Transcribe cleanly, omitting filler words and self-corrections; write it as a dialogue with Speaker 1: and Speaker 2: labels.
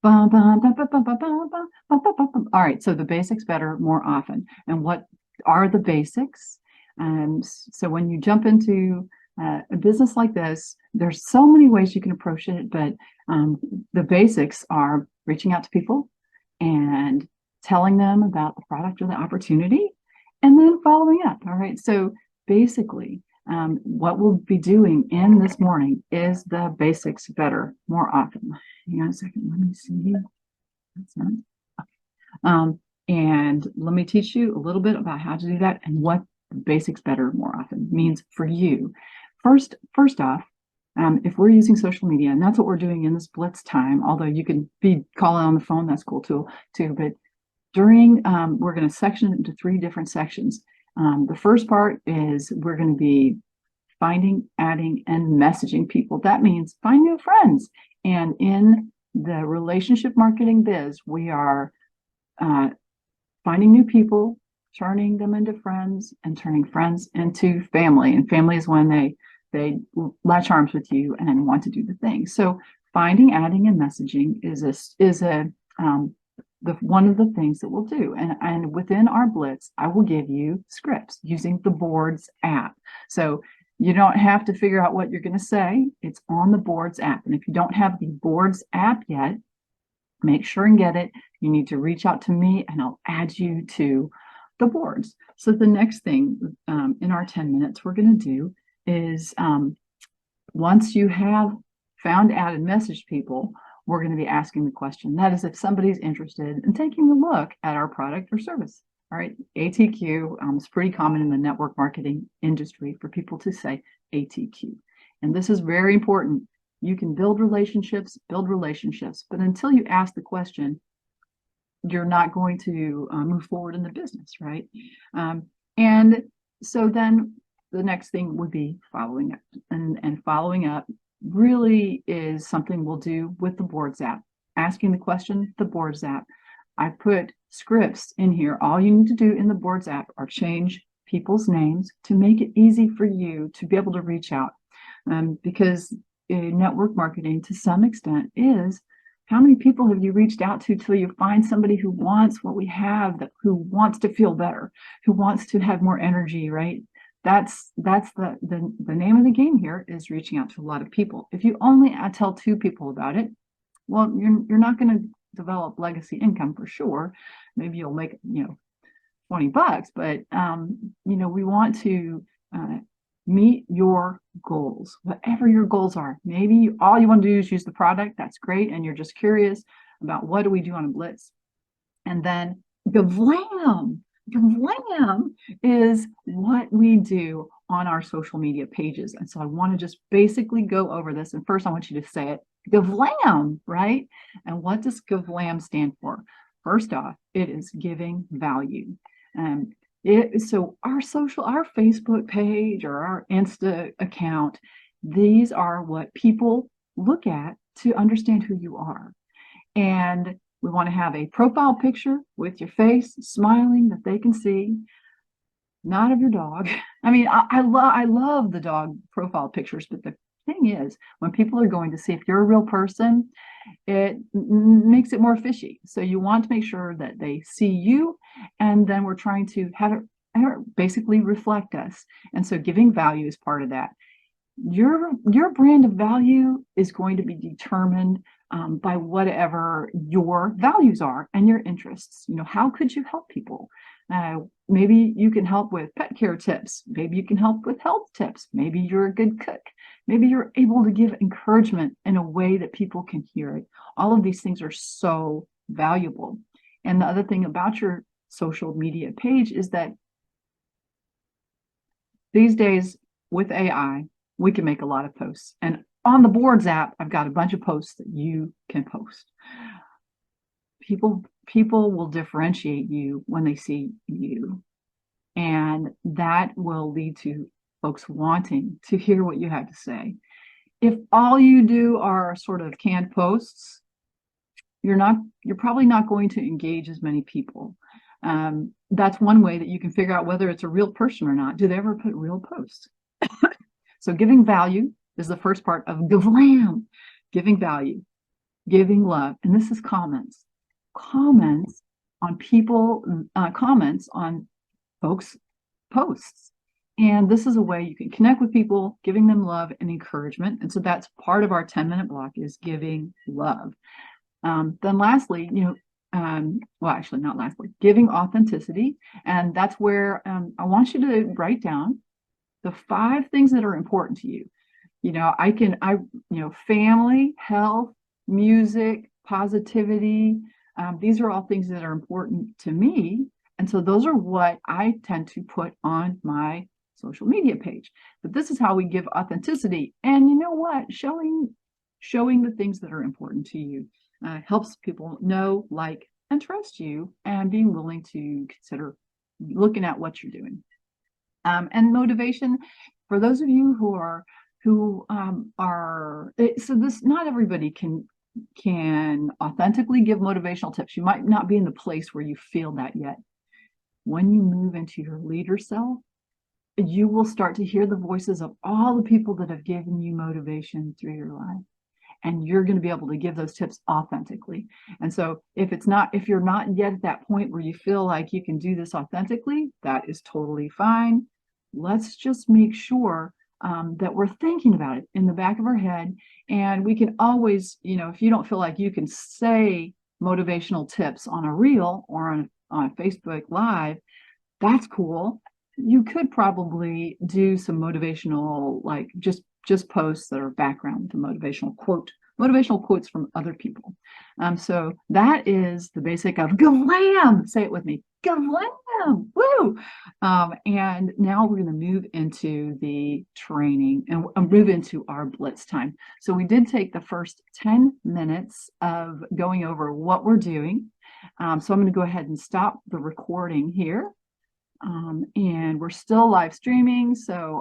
Speaker 1: Bum, bum, bum, bum, bum, bum, bum, bum, bum, bum, bum, bum. All right, so the basics better more often. And what are the basics? So when you jump into a business like this, there's so many ways you can approach it, but um, the basics are reaching out to people and telling them about the product or the opportunity, and then following up. All right, so basically, what we'll be doing in this morning is the basics better more often. Hang on a second, let me see. That's not. And let me teach you a little bit about how to do that and what basics better more often means for you. First off, if we're using social media, and that's what we're doing in this Blitz time, although you can be calling on the phone, that's cool too. But during, we're going to section it into 3 different sections. The first part is we're going to be finding, adding, and messaging people. That means find new friends. And in the relationship marketing biz, we are finding new people, turning them into friends, and turning friends into family. And family is when they latch arms with you and want to do the thing. So finding, adding, and messaging is one of the things that we'll do. And within our Blitz, I will give you scripts using the Boards app. So you don't have to figure out what you're going to say. It's on the Boards app. And if you don't have the Boards app yet, make sure and get it. You need to reach out to me and I'll add you to the boards. So the next thing in our 10 minutes we're going to do is once you have found, added, messaged people, we're going to be asking the question. That is if somebody's interested in taking a look at our product or service. All right, ATQ is pretty common in the network marketing industry for people to say ATQ. And this is very important. You can build relationships, but until you ask the question, you're not going to move forward in the business, right? And so then the next thing would be following up. And following up really is something we'll do with the Boards app. Asking the question, the Boards app. I put scripts in here. All you need to do in the Boards app are change people's names to make it easy for you to be able to reach out. Because network marketing to some extent is how many people have you reached out to till you find somebody who wants what we have, who wants to feel better, who wants to have more energy, right? That's the name of the game here, is reaching out to a lot of people. If you only tell 2 people about it, well, you're not going to develop legacy income for sure. Maybe you'll make $20, but we want to meet your goals, whatever your goals are. Maybe all you want to do is use the product. That's great. And you're just curious about what do we do on a Blitz. And then Gavlam is what we do on our social media pages. And so I want to just basically go over this. And first I want you to say it, Gavlam, right? And what does Gavlam stand for? First off, it is giving value. So our Facebook page or our Insta account, these are what people look at to understand who you are. And we want to have a profile picture with your face smiling that they can see, not of your dog. I mean, I love the dog profile pictures, but the thing is, when people are going to see if you're a real person, it makes it more fishy. So you want to make sure that they see you, and then we're trying to have it basically reflect us. And so giving value is part of that. Your brand of value is going to be determined by whatever your values are and your interests. How could you help people? Maybe you can help with pet care tips. Maybe you can help with health tips. Maybe you're a good cook. Maybe you're able to give encouragement in a way that people can hear it. All of these things are so valuable. And the other thing about your social media page is that these days with AI, we can make a lot of posts. And on the Boards app, I've got a bunch of posts that you can post. People will differentiate you when they see you. And that will lead to folks wanting to hear what you have to say. If all you do are sort of canned posts, you're probably not going to engage as many people. That's one way that you can figure out whether it's a real person or not. Do they ever put real posts? So giving value is the first part of Gavlam, giving value. giving love. And this is comments on people, comments on folks' posts. And this is a way you can connect with people, giving them love and encouragement. And so that's part of our 10-minute block is giving love. Then lastly, well, actually not lastly, giving authenticity. And that's where I want you to write down the 5 things that are important to you. Family, health, music, positivity. These are all things that are important to me. And so those are what I tend to put on my social media page. But this is how we give authenticity. And you know what? Showing the things that are important to you helps people know, like, and trust you, and being willing to consider looking at what you're doing. And motivation, for those of you who are so this, not everybody can authentically give motivational tips. You might not be in the place where you feel that yet. When you move into your leader self, you will start to hear the voices of all the people that have given you motivation through your life. And you're going to be able to give those tips authentically. And so if you're not yet at that point where you feel like you can do this authentically, that is totally fine. Let's just make sure that we're thinking about it in the back of our head. And we can always, if you don't feel like you can say motivational tips on a reel or on Facebook Live, that's cool. You could probably do some motivational, like just posts that are background to motivational quotes from other people. So that is the basic of GLAM. Say it with me, GLAM. Woo! And now we're going to move into the training and move into our blitz time. So we did take the first 10 minutes of going over what we're doing. So I'm going to go ahead and stop the recording here. And we're still live streaming, so